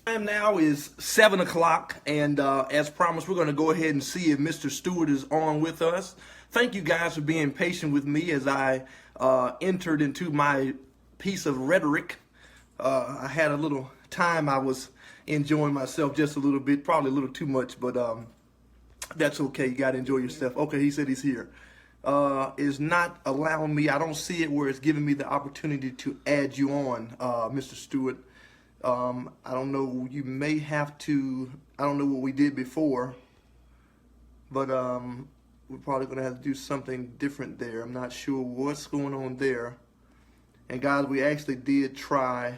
Time now is 7 o'clock, and as promised, we're going to go ahead and see if Mr. Stewart is on with us. Thank you guys for being patient with me as I entered into my piece of rhetoric. I had a little time. I was enjoying myself just a little bit, probably a little too much, but that's okay. You got to enjoy yourself. Okay, he said he's here. Is not allowing me. I don't see it where it's giving me the opportunity to add you on, Mr. Stewart. I don't know. You may have to. I don't know what we did before, but we're probably gonna have to do something different there. I'm not sure what's going on there. And guys, we actually did try.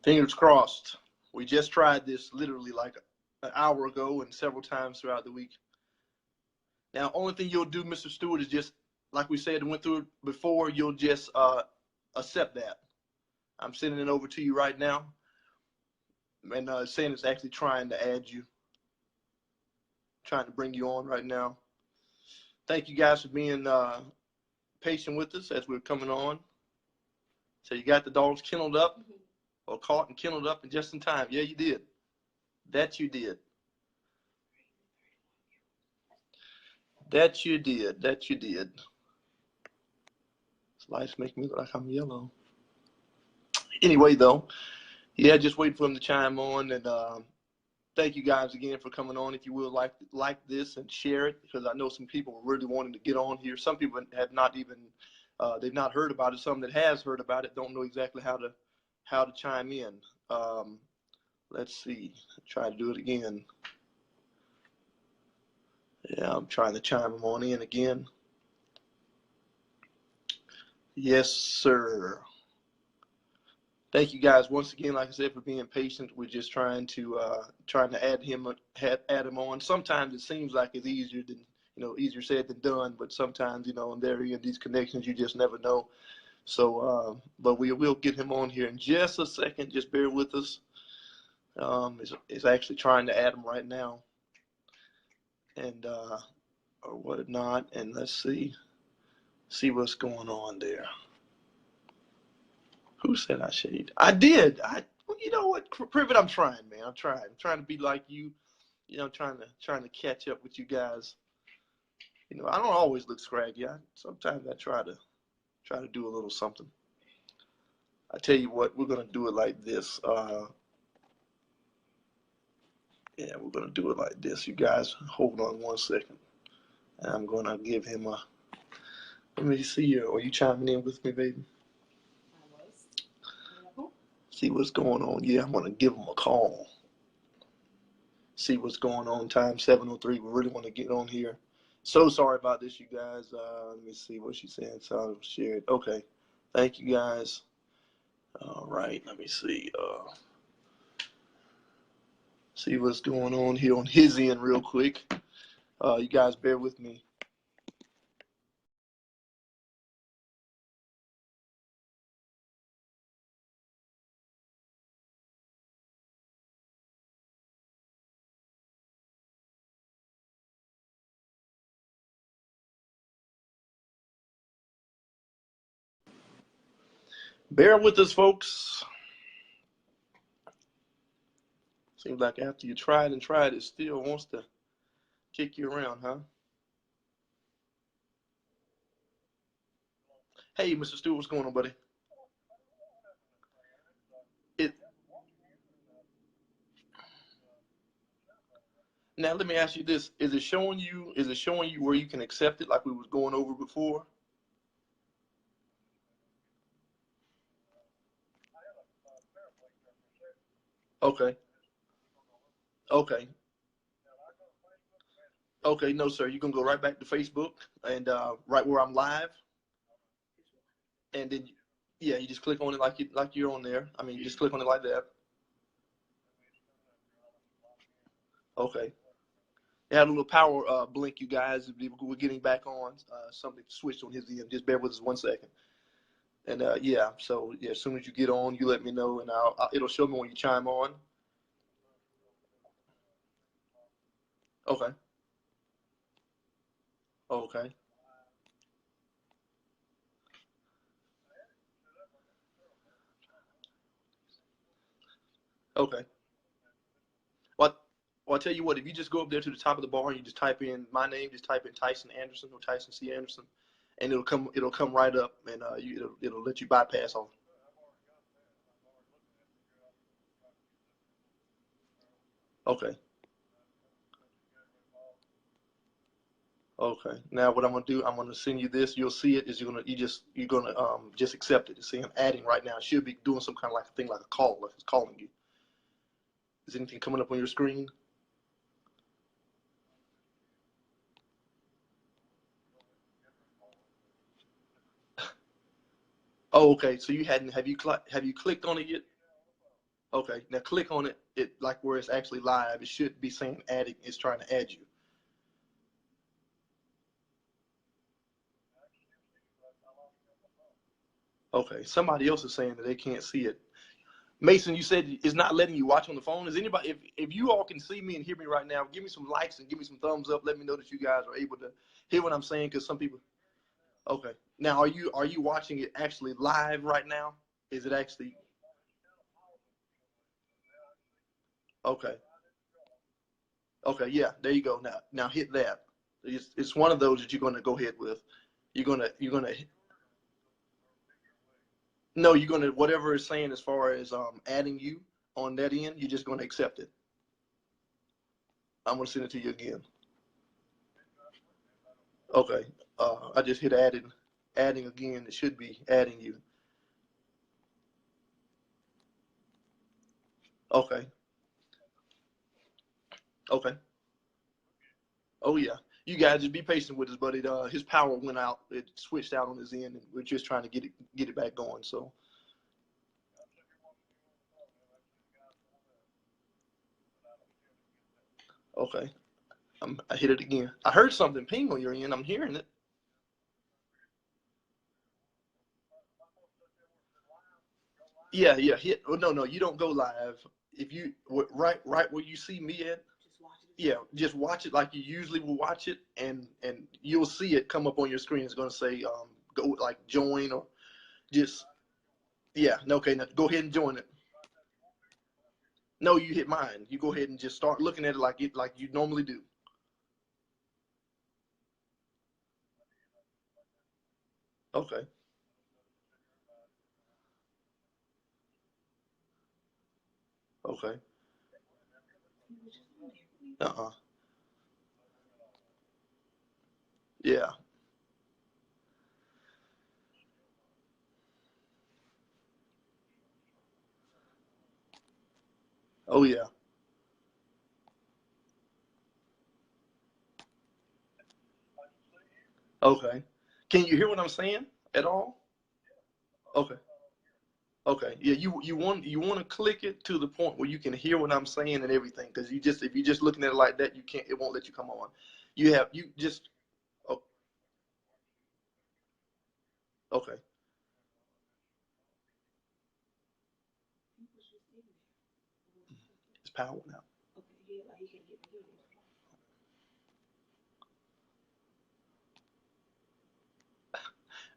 Fingers crossed. We just tried this literally like an hour ago and several times throughout the week. Now, only thing you'll do, Mr. Stewart, is just, like we said, went through it before, you'll just accept that. I'm sending it over to you right now. And saying it's actually trying to add you. Trying to bring you on right now. Thank you guys for being patient with us as we're coming on. So you got the dogs kenneled up, or caught and kenneled up, and just in time. Yeah, you did. That you did. That you did. That you did. This light's making me look like I'm yellow. Anyway, though, yeah, just waiting for him to chime on. And thank you guys again for coming on. If you will, like this and share it, because I know some people are really wanting to get on here. Some people have not even they've not heard about it. Some that has heard about it don't know exactly how to chime in. Let's see. Try to do it again. Yeah, I'm trying to chime them on in again. Yes, sir. Thank you guys once again, like I said, for being patient. We're just trying to add him on. Sometimes it seems like it's easier said than done, but sometimes, in these connections, you just never know. So, but we will get him on here in just a second. Just bear with us. It's actually trying to add him right now, and or whatnot. And let's see what's going on there. Who said I shade? I did. You know what, Privet? I'm trying, man. I'm trying to be like you. Trying to catch up with you guys. I don't always look scraggy. Sometimes I try to do a little something. I tell you what, we're gonna do it like this. Yeah, we're gonna do it like this. You guys, hold on one second. I'm gonna give him a. Let me see you. Are you chiming in with me, baby? See what's going on. Yeah, I'm gonna give him a call. See what's going on. Time 7:03. We really want to get on here. So sorry about this, you guys. Let me see what she's saying. So shared. Okay. Thank you guys. All right. Let me see. See what's going on here on his end real quick. You guys bear with me. Bear with us, folks. Seems like after you tried and tried, it still wants to kick you around, huh? Hey, Mr. Stewart, what's going on, buddy? Now let me ask you this: Is it showing you? Is it showing you where you can accept it, like we was going over before? Okay. Okay. Okay. No, sir. You can go right back to Facebook and right where I'm live, and then yeah, you just click on it like you're on there. I mean, you just click on it like that. Okay. It had a little power blink, you guys. We're getting back on. Something switched on his end. Just bear with us 1 second. And yeah, so yeah, as soon as you get on, you let me know, and it'll show me when you chime on. Okay. Okay. Okay. Well, well, I'll tell you what. If you just go up there to the top of the bar and you just type in my name, just type in Tyson Anderson or Tyson C. Anderson, and it'll come. It'll come right up, and it'll let you bypass all. Okay. Okay. Now what I'm gonna do, I'm gonna send you this. You'll see it. Is you're gonna just accept it. See, I'm adding right now. It should be doing some kind of like a thing like a call, like it's calling you. Is anything coming up on your screen? Oh, okay. So you hadn't have you clicked on it yet? Okay. Now click on it. It like where it's actually live. It should be saying adding. It's trying to add you. Okay. Somebody else is saying that they can't see it. Mason, you said it's not letting you watch on the phone. Is anybody, if you all can see me and hear me right now, give me some likes and give me some thumbs up. Let me know that you guys are able to hear what I'm saying, because some people. Okay. Now, are you watching it actually live right now? Is it actually? Okay. Okay. Yeah. There you go. Now hit that. It's one of those that you're going to go ahead with. You're gonna. No, you're gonna whatever it's saying as far as adding you on that end. You're just going to accept it. I'm going to send it to you again. Okay. I just hit adding again. It should be adding you. Okay. Okay. Oh yeah. You guys just be patient with us, but his power went out. It switched out on his end, and we're just trying to get it back going. So okay. I hit it again. I heard something ping on your end. I'm hearing it. Yeah, yeah. Hit. Oh, no, no. You don't go live. If you right where you see me at, yeah, just watch it like you usually will watch it, and you'll see it come up on your screen. It's going to say go like join or just yeah. No, okay, now go ahead and join it. No, you hit mine. You go ahead and just start looking at it like you normally do. Okay. Okay. Uh-uh. Yeah. Oh yeah. Okay. Can you hear what I'm saying at all? Okay. Okay. Yeah, you want to click it to the point where you can hear what I'm saying and everything, because you just if you're just looking at it like that, you can't it won't let you come on. You just oh, okay. It's power now.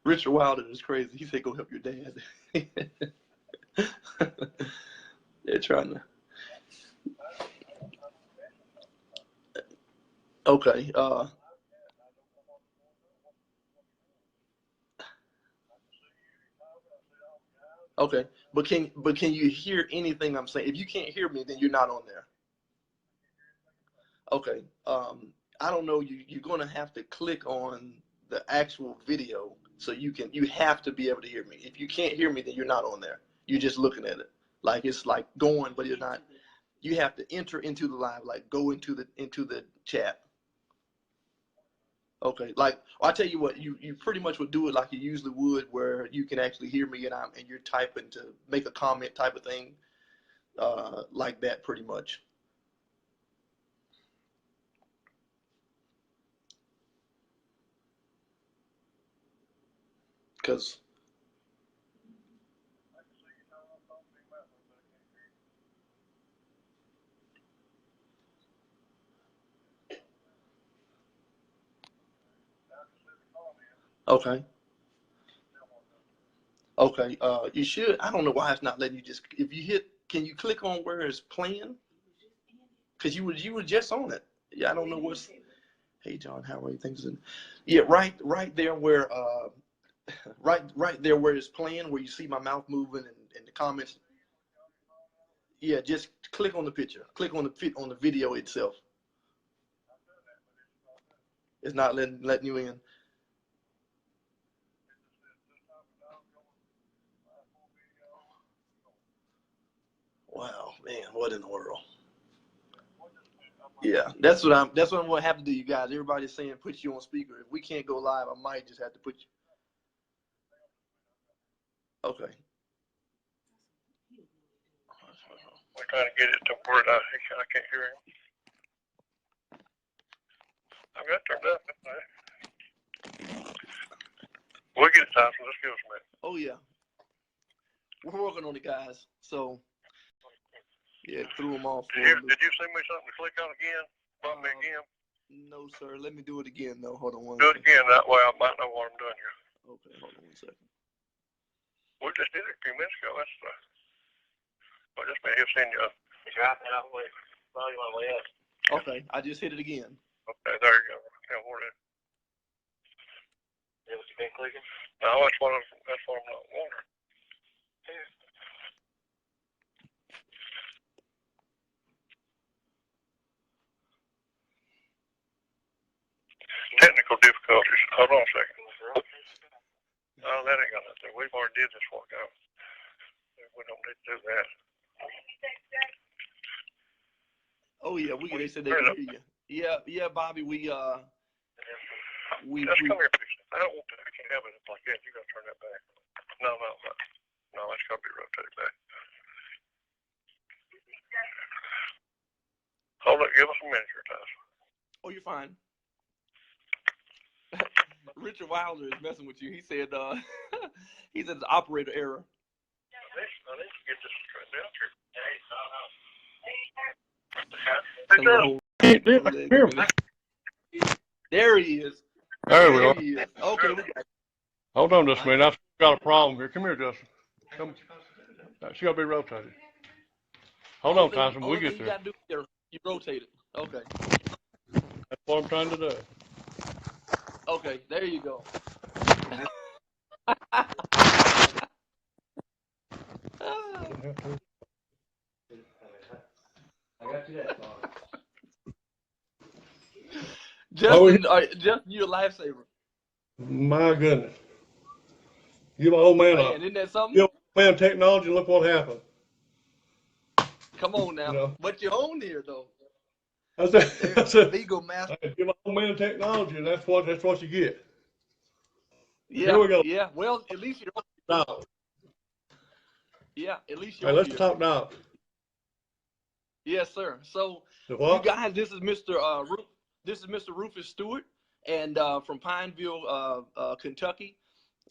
Richard Wilder is crazy. He said go help your dad. They're trying to okay. Okay. But can you hear anything I'm saying? If you can't hear me, then you're not on there. Okay. I don't know. You're going to have to click on the actual video so you have to be able to hear me. If you can't hear me, then you're not on there. You're just looking at it. Like it's like going, but you're not. You have to enter into the live, like go into the chat. Okay. Like I'll tell you what, you pretty much would do it like you usually would, where you can actually hear me and you're typing to make a comment type of thing, like that pretty much. Because okay. Okay, you should. I don't know why it's not letting you just. If you hit Can you click on where it's playing? Because you were just on it. Yeah, I don't know what's. Hey John, how are you? Things in. Yeah, right there where right there where it's playing, where you see my mouth moving and the comments. Yeah, just click on the picture. Click on the video itself. It's not letting you in. Wow, man, what in the world? Yeah, that's what I'm gonna have to do, you guys. Everybody's saying put you on speaker. If we can't go live, I might just have to put you. Okay. We're trying to get it to word. I can't hear him. I've got it turned up. We'll get it, Tyson. Let's give us a minute. Oh yeah, we're working on it, guys. So yeah, threw them off. Did you send me something to click on again? Bump me again? No, sir. Let me do it again, though. Hold on one Do second. it again. That way I might know what I'm doing here. Okay, hold on 1 second. We just did it a few minutes ago. That's well, just been here seeing you. Drop that out. Volume on the way up. Okay, I just hit it again. Okay, there you go. Yeah, what is it? Yeah, what you been clicking? No, that's what I'm not wondering. Yeah. Technical difficulties. Hold on a second. No, that ain't got nothing. We've already did this workout. We don't need to do that. Oh yeah, they said they can hear you. Yeah, Bobby. We Just come here, please. I don't want to. You can't have it like that. You gotta turn that back. No, that's gotta be rotated back. Hold it. Give us a minute here, Tyson. Oh, you're fine. Richard Wilder is messing with you. He said it's operator error. I need to get this straightened out here. There he is. There we are. He is. Okay, we got you. Hold on just a minute. I've got a problem here. Come here, Justin. Come. She got to be rotated. Hold on, Tyson. We get there. You rotate it. Okay. That's what I'm trying to do. Okay, there you go. I got you that far. Justin, you're a lifesaver. My goodness. Give my old man Man, up. isn't that something? Give my man technology and look what happened. Come on now. You know? But you're on here though. I said, legal master. give my old man technology and that's what you get. Yeah. Here we go. Yeah. Well, at least you're on. Now. Yeah, at least you're Hey, on let's here. talk now. Yes, sir. So You guys, this is Mr. Rufus Stewart, and from Pineville, Kentucky,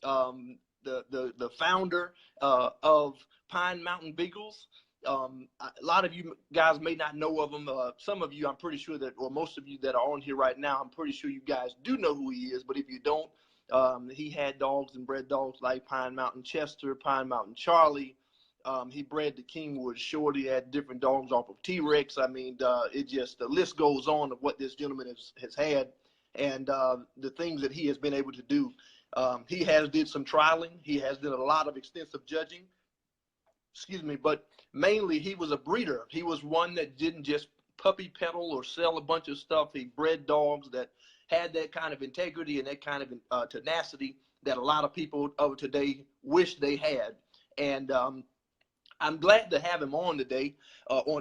the founder of Pine Mountain Beagles. A lot of you guys may not know of him. Some of you, I'm pretty sure that, or most of you that are on here right now, I'm pretty sure you guys do know who he is. But if you don't, he had dogs and bred dogs like Pine Mountain Chester, Pine Mountain Charlie. He bred the Kingwood Shorty, had different dogs off of T-Rex. I mean, the list goes on of what this gentleman has had, and the things that he has been able to do. He has did some trialing. He has done a lot of extensive judging. Excuse me, but mainly he was a breeder. He was one that didn't just puppy peddle or sell a bunch of stuff. He bred dogs that had that kind of integrity and that kind of tenacity that a lot of people of today wish they had. And I'm glad to have him on today,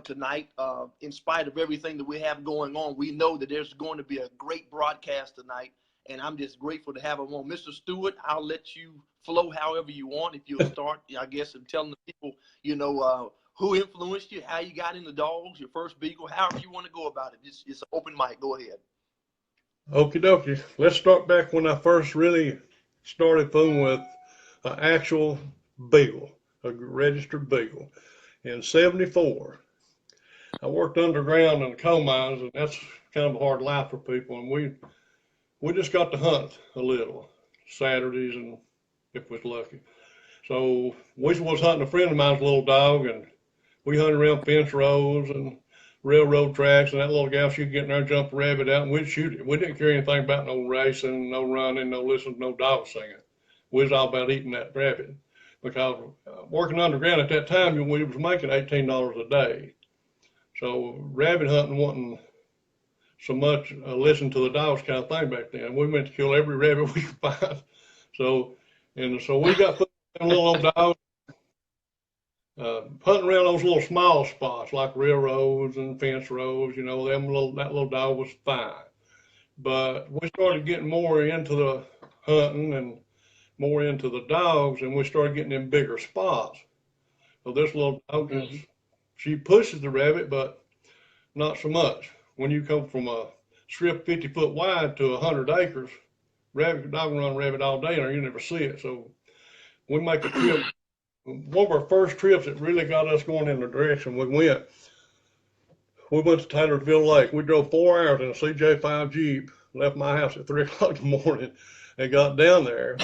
tonight. In spite of everything that we have going on, we know that there's going to be a great broadcast tonight, and I'm just grateful to have him on. Mr. Stewart, I'll let you flow however you want. If you'll start, I guess, and telling the people, who influenced you, how you got into dogs, your first beagle, however you want to go about it. It's an open mic. Go ahead. Okie dokie. Let's start back when I first really started fooling with an actual beagle, a registered beagle. In '74, I worked underground in the coal mines, and that's kind of a hard life for people. And we just got to hunt a little Saturdays, and if we was lucky. So we was hunting a friend of mine's little dog, and we hunted around fence rows and railroad tracks, and that little gal, she'd get in there and jump a rabbit out, and we'd shoot it. We didn't care anything about no racing, no running, no listening to no dog singing. We was all about eating that rabbit. Because working underground at that time, we was making $18 a day. So rabbit hunting wasn't so much listen to the dogs kind of thing back then. We meant to kill every rabbit we could find. So we got put in little old dogs, hunting around those little small spots like railroads and fence rows. You know, that little dog was fine. But we started getting more into the hunting and more into the dogs, and we started getting in bigger spots. So this little dog, she pushes the rabbit, but not so much. When you come from a strip 50 foot wide to 100 acres, dog can run rabbit all day and you never see it. So we make a trip. One of our first trips that really got us going in the direction we went to Taylorsville Lake. We drove 4 hours in a CJ5 Jeep, left my house at 3 o'clock in the morning and got down there.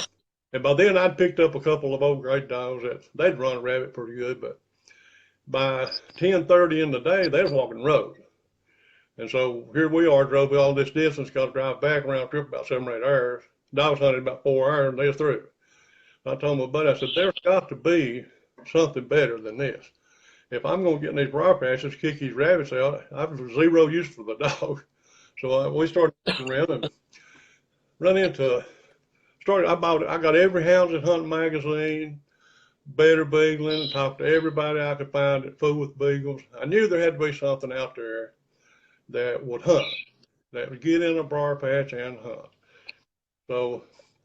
And by then I'd picked up a couple of old great dogs that they'd run a rabbit pretty good, but by 10:30 in the day, they was walking the road. And so here we are, drove all this distance, got to drive back around trip about 7 or 8 hours. Dogs hunted about 4 hours and they was through. I told my buddy, I said, there's got to be something better than this. If I'm going to get in these briar patches, kick these rabbits out, I've zero use for the dog. So we started looking around and run into I got every Hounds and Hunting magazine, Better Beagling, and talked to everybody I could find that fooled with beagles. I knew there had to be something out there that would hunt, that would get in a briar patch and hunt. So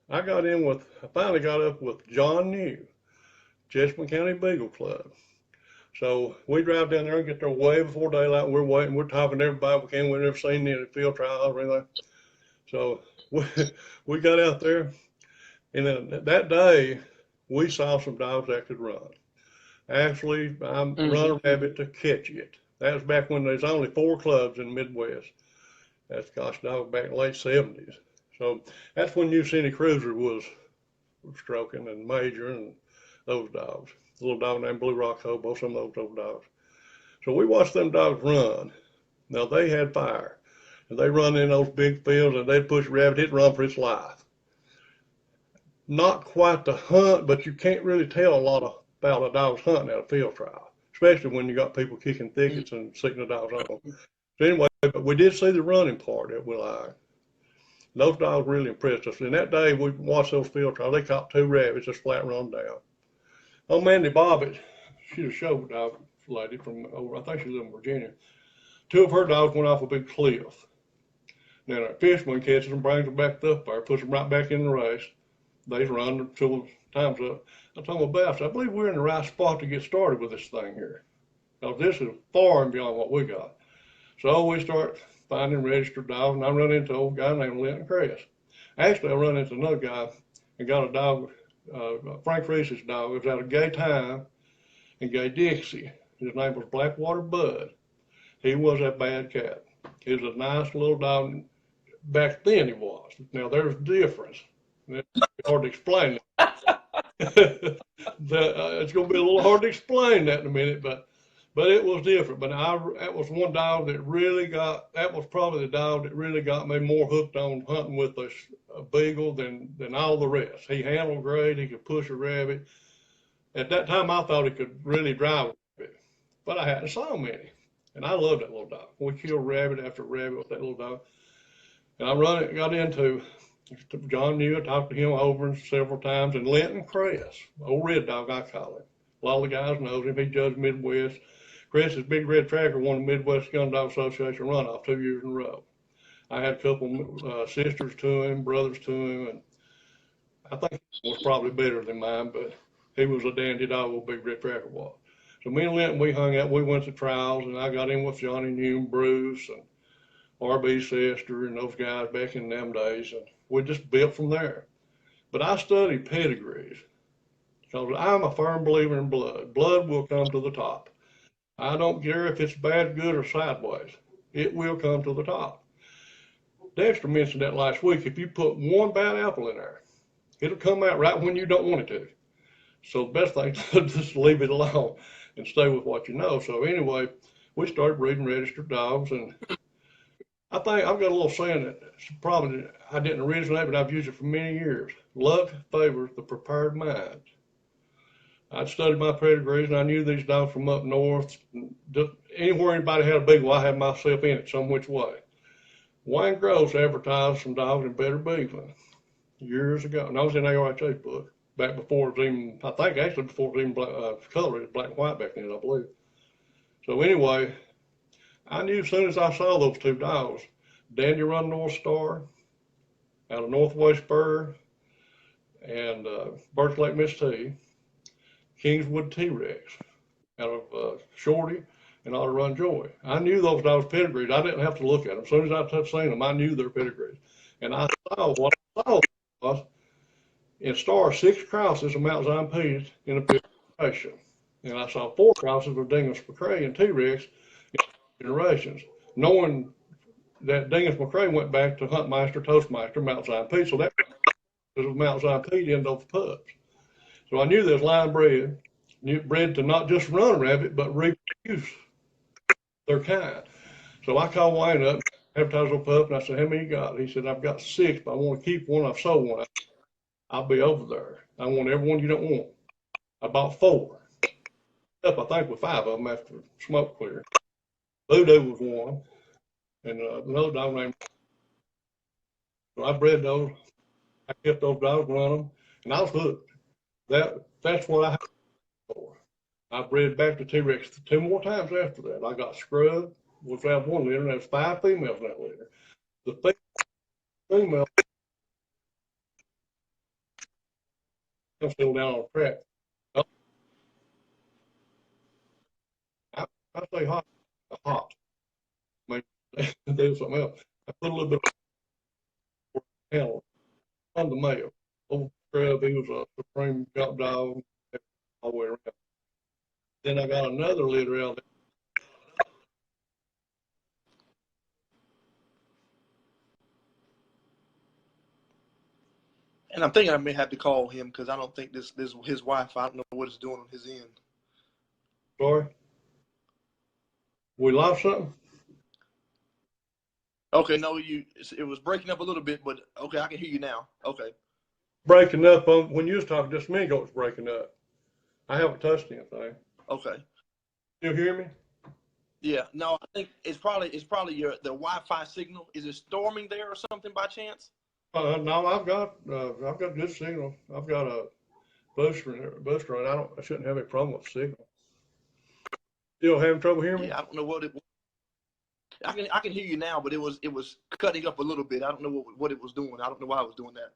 I finally got up with John New, Chesapeake County Beagle Club. So we drive down there and get there way before daylight. We're waiting. We're talking to everybody we can. We've never seen any field trials or anything. So we got out there. And then that day, we saw some dogs that could run. Actually, run a rabbit to catch it. That was back when there's only 4 clubs in the Midwest. That's, gosh, dog, back in the late 70s. So that's when New City Cruiser was stroking, and Major and those dogs. A little dog named Blue Rock Hobo, some of those old dogs. So we watched them dogs run. Now, they had fire. And they run in those big fields, and they'd push a rabbit, it'd run for its life. Not quite the hunt, but you can't really tell a lot about a dog's hunting at a field trial, especially when you got people kicking thickets and sticking the dogs on them. So anyway, but we did see the running part that we liked. Those dogs really impressed us. And that day we watched those field trials. They caught 2 rabbits just flat run down. Oh, Mandy Bobbitt, she's a show dog lady from over, I think she lives in Virginia. 2 of her dogs went off a big cliff. Then a fisherman catches them, brings them back up there, puts them right back in the race. They run until time's up. I told my boss, I believe we're in the right spot to get started with this thing here. Because this is far and beyond what we got. So we start finding registered dogs, and I run into an old guy named Linton Cress. Actually, I run into another guy and got a dog, Frank Reese's dog. It was out of Gay Time and Gay Dixie. His name was Blackwater Bud. He was a bad cat. He was a nice little dog. Back then he was. Now there's a difference. It's hard to explain that. It's going to be a little hard to explain that in a minute, but it was different. But that was one dog that was probably the dog that really got me more hooked on hunting with a beagle than all the rest. He handled great. He could push a rabbit. At that time, I thought he could really drive a rabbit, but I hadn't saw many. And I loved that little dog. We killed rabbit after rabbit with that little dog. And I got into John New. I talked to him over several times. And Linton Cress, old red dog, I call him. A lot of the guys know him. He judged Midwest. Cress's Big Red Tracker won the Midwest Gun Dog Association runoff 2 years in a row. I had a couple sisters to him, brothers to him, and I think he was probably better than mine, but he was a dandy dog, old Big Red Tracker was. So me and Linton, we hung out, we went to trials, and I got in with Johnny New and Bruce and R.B. Sester and those guys back in them days, and we just built from there. But I studied pedigrees, because I'm a firm believer in blood. Blood will come to the top. I don't care if it's bad, good, or sideways. It will come to the top. Dexter mentioned that last week. If you put one bad apple in there, it'll come out right when you don't want it to. So the best thing to just leave it alone. and stay with what you know. So anyway, we started breeding registered dogs, and I think I've got a little saying that probably I didn't originate, but I've used it for many years. Luck favors the prepared mind. I'd studied my pedigrees, and I knew these dogs from up north. Just anywhere anybody had a beagle, I had myself in it some which way. Wayne Gross advertised some dogs in Better Beagle years ago, and I was in ARH's book back before it was even, I think actually before it was even color, it was black and white back then, I believe. So anyway, I knew as soon as I saw those two dogs, Dandy Run North Star out of Northwest Spur and Birch Lake Miss T, Kingswood T-Rex out of Shorty and Ought to Run Joy. I knew those dogs' pedigrees. I didn't have to look at them. As soon as I touched seeing them, I knew their pedigrees. And I saw what I saw was in Star 6 crosses of Mount Zion Peas in a generation. And I saw 4 crosses of Dingus McCrae and T-Rex in generations, knowing that Dingus McCrae went back to Huntmeister, Toastmaster, Mount Zion Peas. So that was Mount Zion Peas in those pups. So I knew there was line bred to not just run a rabbit, but reproduce their kind. So I called Wayne up, advertised a pup, and I said, how many you got? He said, I've got 6, but I want to keep one. I've sold one. I'll be over there. I want every one you don't want. I bought 4. Up, I think, with 5 of them after smoke cleared. Voodoo was one, and another dog named. So I bred those. I kept those dogs, run them, and I was hooked. That's what I had for. I bred back to T-Rex 2 more times after that. I got scrubbed. Was out one litter, and there was 5 females in that litter. The female still down on the track. I say hot. I mean, do something else. I put a little bit of Kennels on the male. Old scrub, he was a supreme top dog all the way around. Then I got another litter out there. And I'm thinking I may have to call him because I don't think this his wife. I don't know what it's doing on his end. Sorry, we lost something. Okay, no, it was breaking up a little bit, but okay, I can hear you now. Okay. Breaking up on when you was talking just a minute ago. It was breaking up. I haven't touched anything. Okay. You hear me? Yeah. No, I think it's probably the Wi-Fi signal. Is it storming there or something by chance? No, I've got good signal. I've got a booster, and I shouldn't have any problem with signal. Still having trouble hearing me? Yeah, I don't know what it. I can hear you now, but it was cutting up a little bit. I don't know what it was doing. I don't know why it was doing that.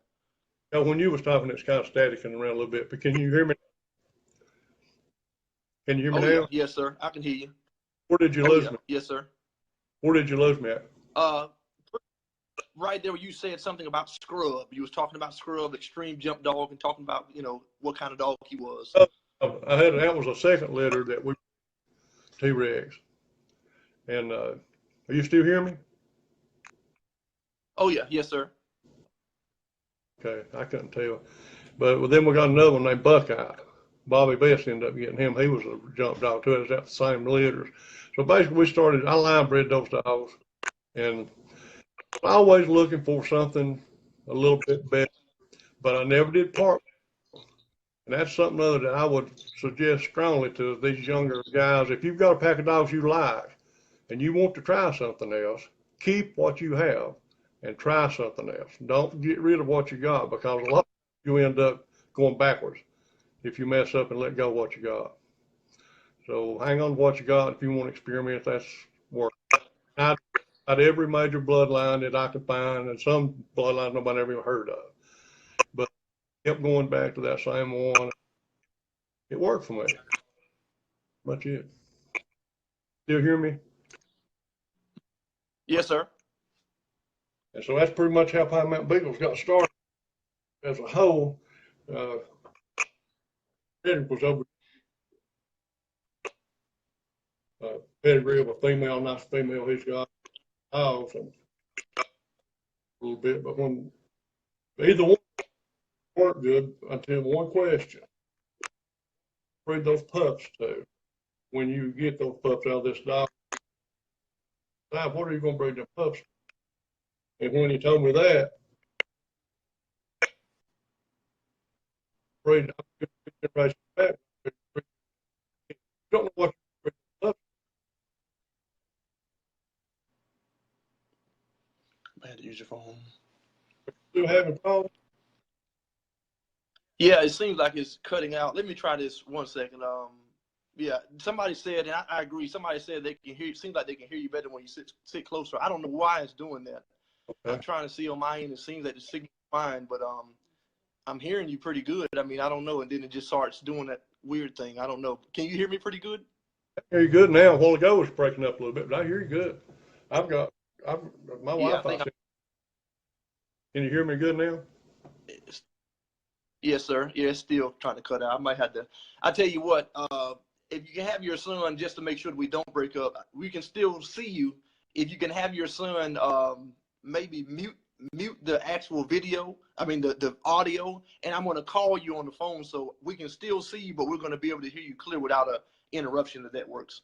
Yeah, when you was talking, it's kind of staticking around a little bit. But can you hear me? Can you hear me now? Yeah. Yes, sir. I can hear you. Where did you lose me? Yes, sir. Where did you lose me at? Right there where you said something about Scrub. You was talking about Scrub, extreme jump dog, and talking about, what kind of dog he was. That was a second litter that we T-Rex. And are you still hearing me? Oh yeah, yes, sir. Okay, I couldn't tell. But then we got another one named Buckeye. Bobby Best ended up getting him. He was a jump dog too. It was at the same litters. So basically I line bred those dogs, and always looking for something a little bit better, but I never did part. And that's something other that I would suggest strongly to these younger guys. If you've got a pack of dogs you like and you want to try something else, keep what you have and try something else. Don't get rid of what you got, because a lot of you end up going backwards if you mess up and let go of what you got. So hang on to what you got. If you want to experiment, that's work. I had every major bloodline that I could find, and some bloodlines nobody ever even heard of. But kept going back to that same one. It worked for me. Much it. Still hear me? Yes, sir. And so that's pretty much how Pine Mountain Beagles got started as a whole. It was over pedigree of a female, nice female he's got. And a little bit, but when either one weren't good until one question. Breed those pups too. when you get those pups out of this dog, what are you going to bring the pups? And when he told me that, bring right back. You don't know what you're bringing pups. I had to use your phone. Still having problems? Yeah, it seems like it's cutting out. Let me try this 1 second. Yeah, somebody said, and I agree. Somebody said they can hear you. Seems like they can hear you better when you sit closer. I don't know why it's doing that. Okay. I'm trying to see on my end. It seems like the signal's fine, but I'm hearing you pretty good. I mean, I don't know, and then it just starts doing that weird thing. I don't know. Can you hear me pretty good? I hear you good now. A while ago it was breaking up a little bit, but I hear you good. My Yeah, Wi-Fi. Can you hear me good now? Yes, sir. Yeah, it's still trying to cut out. I might have to. I tell you what, if you can have your son, just to make sure that we don't break up, we can still see you. If you can have your son, maybe mute the actual video. I mean the audio, and I'm going to call you on the phone so we can still see you, but we're going to be able to hear you clear without a interruption. If that works,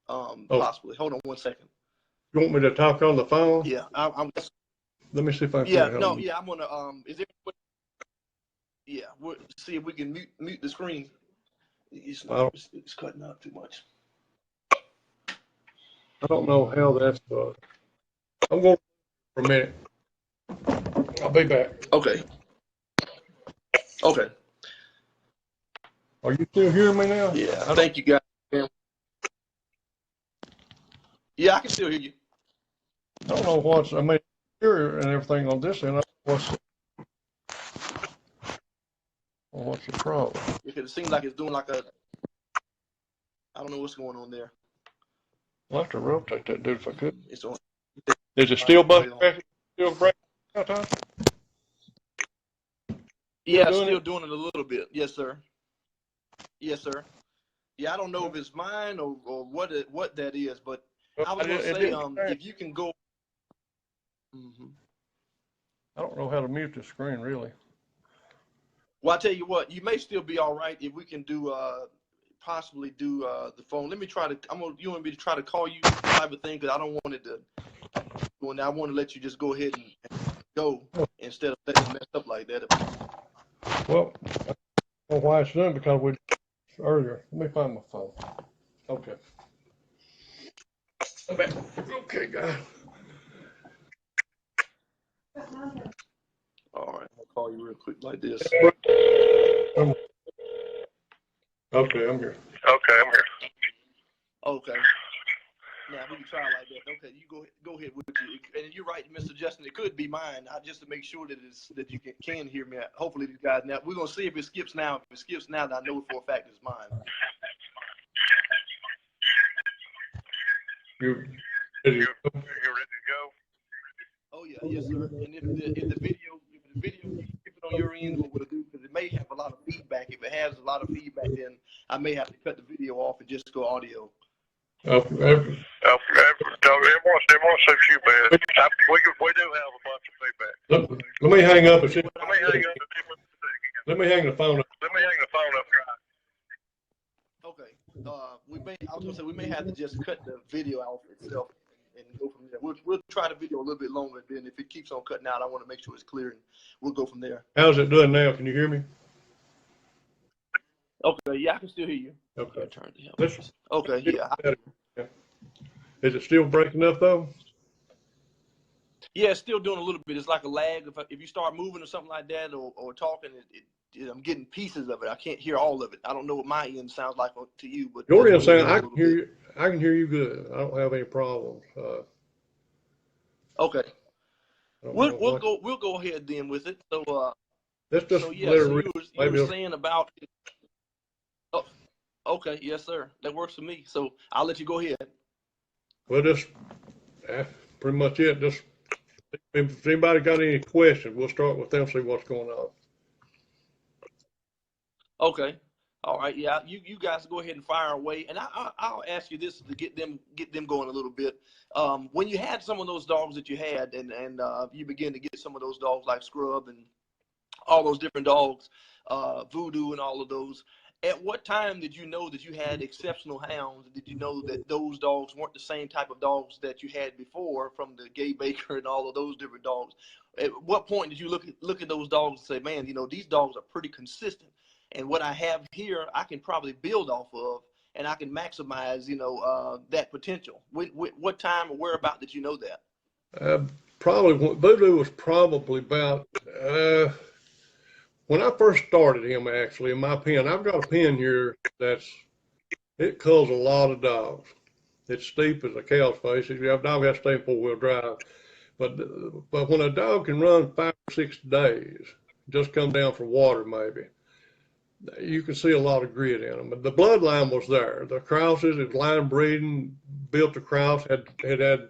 possibly. Hold on 1 second. You want me to talk on the phone? Yeah, I'm. Let me see if I can. Yeah, no, yeah, I'm gonna. Is there? Yeah, we'll see if we can mute the screen. It's cutting out too much. I don't know how that's. I'm going for a minute. I'll be back. Okay. Okay. Are you still hearing me now? Yeah. Thank you, guys. Yeah, I can still hear you. I don't know what's. I mean, here and everything on this end. What's your problem? Because it seems like it's doing like a. I don't know what's going on there. I'll have to rotate that dude if I could. It's on. Is it still busting? Still breaking? Yeah, still doing it a little bit. Yes, sir. Yes, sir. Yeah, I don't know if it's mine or what that is, but I was gonna say if you can go. Mm-hmm. I don't know how to mute the screen really. Well, I tell you what, you may still be all right if we can do possibly do the phone. Let me try to. You want me to try to call you type of thing because I don't want it to. When I want to let you just go ahead and go instead of letting it mess up like that. Well, I don't know why it's done because we earlier. Let me find my phone. Okay. Okay, guys. All right, I'll call you real quick like this. Okay, I'm here. Okay. Now we can try like that. Okay, you go ahead with you. And you're right, Mr. Justin. It could be mine. Just to make sure that you can hear me. Hopefully, these guys. Now we're gonna see if it skips now. If it skips now, then I know for a fact it's mine. You ready to go? Oh yeah, yes sir. And if the video keeps skipping on your end, what we'll do, because it may have a lot of feedback. If it has a lot of feedback, then I may have to cut the video off and just go audio. It won't suit you, man. We do have a bunch of feedback. Let me hang up and see. Let me hang the phone up. Okay. I was gonna say we may have to just cut the video off itself and go from there. We'll try the video a little bit longer. Then if it keeps on cutting out, I want to make sure it's clear, and we'll go from there. How's it doing now? Can you hear me? Okay. Yeah, I can still hear you. Okay. Okay. Yeah. Is it still breaking up though? Yeah, it's still doing a little bit. It's like a lag. If you start moving or something like that, or talking, I'm getting pieces of it. I can't hear all of it. I don't know what my end sounds like to you, but your end sound. I can hear you. I can hear you good. I don't have any problems. Okay. We'll go ahead then with it. So let's just you were saying about. Oh, okay. Yes, sir. That works for me. So I'll let you go ahead. Well, that's pretty much it. Just if anybody got any questions, we'll start with them. See what's going on. Okay. All right. Yeah. You guys go ahead and fire away, and I'll ask you this to get them going a little bit. When you had some of those dogs that you had, and you begin to get some of those dogs like Scrub and all those different dogs, Voodoo and all of those. At what time did you know that you had exceptional hounds? Did you know that those dogs weren't the same type of dogs that you had before from the Gay Baker and all of those different dogs? At what point did you look at those dogs and say, man, you know, these dogs are pretty consistent, and what I have here, I can probably build off of, and I can maximize, you know, that potential? What time or whereabout did you know that? Probably Voodoo was probably about when I first started him. Actually, in my pen, I've got a pen here it culls a lot of dogs. It's steep as a cow's face. If you have a dog, has to stay in 4-wheel drive. But when a dog can run 5 or 6 days, just come down for water maybe, you can see a lot of grit in them. But the bloodline was there. The Krauses, it's line breeding, built the Kraus, had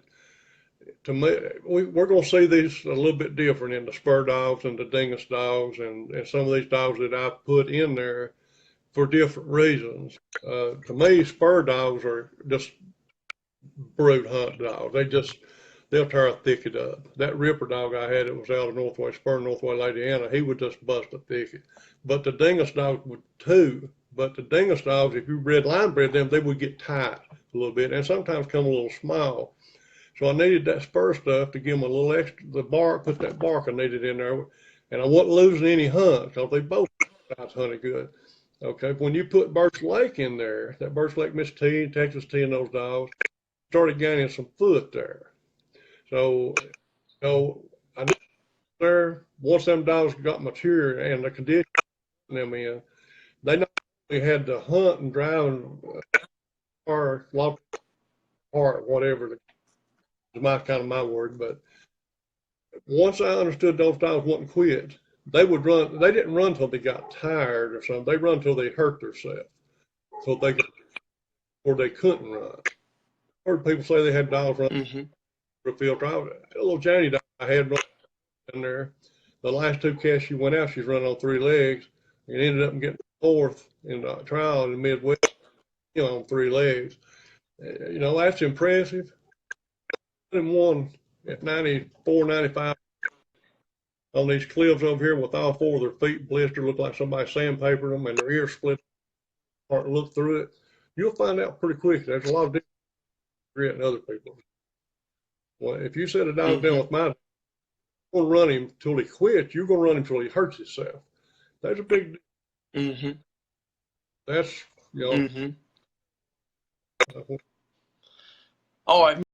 to me, we're going to see these a little bit different in the spur dogs and the dingus dogs and some of these dogs that I've put in there for different reasons. To me, spur dogs are just brood hunt dogs. They'll tear a thicket up. That Ripper dog I had, it was out of Northway Spur, Northway Ladiana, he would just bust a thicket. But the dingus dogs would too. But the dingus dogs, if you line bred them, they would get tight a little bit and sometimes come a little small. So I needed that spur stuff to give them a little extra, the bark, put that bark I needed in there. And I wasn't losing any hunts because they both hunted good. Okay, when you put Birch Lake in there, that Birch Lake Miss T, Texas T, and those dogs started gaining some foot there. So, I knew there, once them dogs got mature and the condition them in, they not only had to hunt and drive and or lock apart, whatever, is my word, but once I understood those dogs wouldn't quit, they would run. They didn't run till they got tired or something. They run till they hurt themselves, so they could, or they couldn't run. I heard people say they had dogs run for a field trial. A little Johnny dog I had run in there. The last 2 casts she went out, she's running on 3 legs, and ended up getting 4th in the trial in the Midwest, on 3 legs. That's impressive. And one at 94, 95 on these cliffs over here with all 4 of their feet blistered, look like somebody sandpapered them, and their ears split apart and look through it. You'll find out pretty quick. There's a lot of different grit in other people. Well, if you set a dog down with mine, you're going to run him till he quits. You're going to run him till he hurts himself. That's a big deal. That's, All right.